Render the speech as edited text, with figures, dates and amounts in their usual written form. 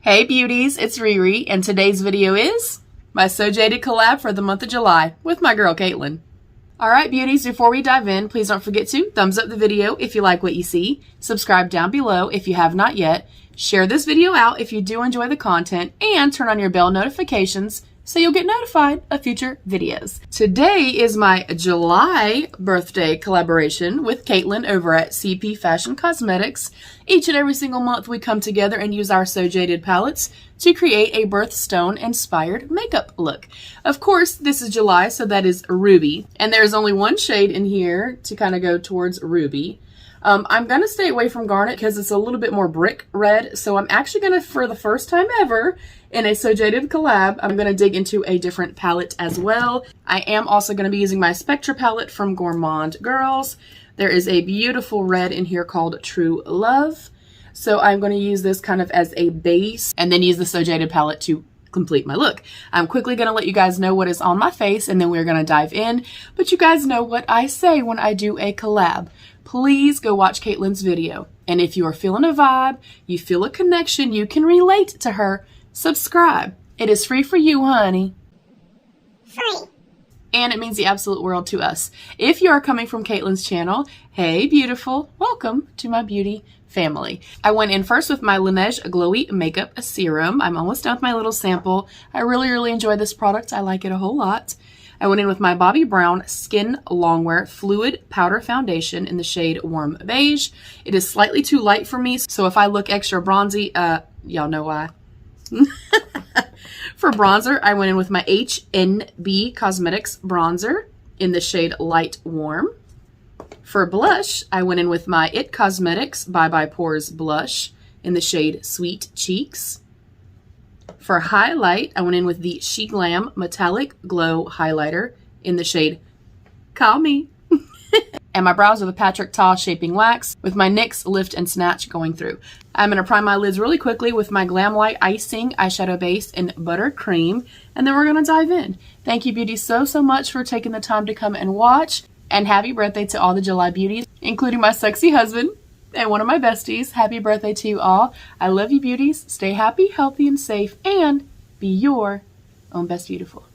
Hey beauties, it's Riri, and today's video is my So Jaded collab for the month of July with my girl Caitlin. Alright beauties, before we dive in, please don't forget to thumbs up the video if you like what you see, subscribe down below if you have not yet, share this video out if you do enjoy the content, and turn on your bell notifications so you'll get notified of future videos. Today is my July birthday collaboration with Caitlin over at Cpfashioncosmetics. Each and every single month we come together and use our So Jaded palettes to create a birthstone inspired makeup look. Of course, this is July, so that is Ruby. And there's only one shade in here to kind of go towards Ruby. I'm going to stay away from Garnet because it's a little bit more brick red. So I'm actually going to, for the first time ever in a So Jaded collab, I'm going to dig into a different palette as well. I am also going to be using my Spectra palette from Gourmande Girls. There is a beautiful red in here called True Love. So I'm going to use this kind of as a base and then use the So Jaded palette to complete my look. I'm quickly going to let you guys know what is on my face and then we're going to dive in. But you guys know what I say when I do a collab. Please go watch Caitlin's video. And if you are feeling a vibe, you feel a connection, you can relate to her, subscribe. It is free for you, honey. Free. And it means the absolute world to us. If you are coming from Caitlin's channel, hey beautiful, welcome to my beauty family. I went in first with my Laneige Glowy Makeup Serum. I'm almost done with my little sample. I really enjoy this product. I like it a whole lot. I went in with my Bobbi Brown Skin Longwear Fluid Powder Foundation in the shade Warm Beige. It is slightly too light for me, so if I look extra bronzy, y'all know why. For bronzer, I went in with my HNB Cosmetics Bronzer in the shade Light Warm. For blush, I went in with my It Cosmetics Bye Bye Pores Blush in the shade Sweet Cheeks. For highlight, I went in with the Sheglam Metallic Glow Highlighter in the shade Call Me. And my brows are the Patrick Ta Shaping Wax with my NYX Lift and Snatch going through. I'm going to prime my lids really quickly with my Glamlite Eye-Cing eyeshadow base in Buttercream, and then we're going to dive in. Thank you beauties so much for taking the time to come and watch, and happy birthday to all the July beauties, including my sexy husband and one of my besties. Happy birthday to you all. I love you beauties. Stay happy, healthy, and safe, and be your own best beautiful.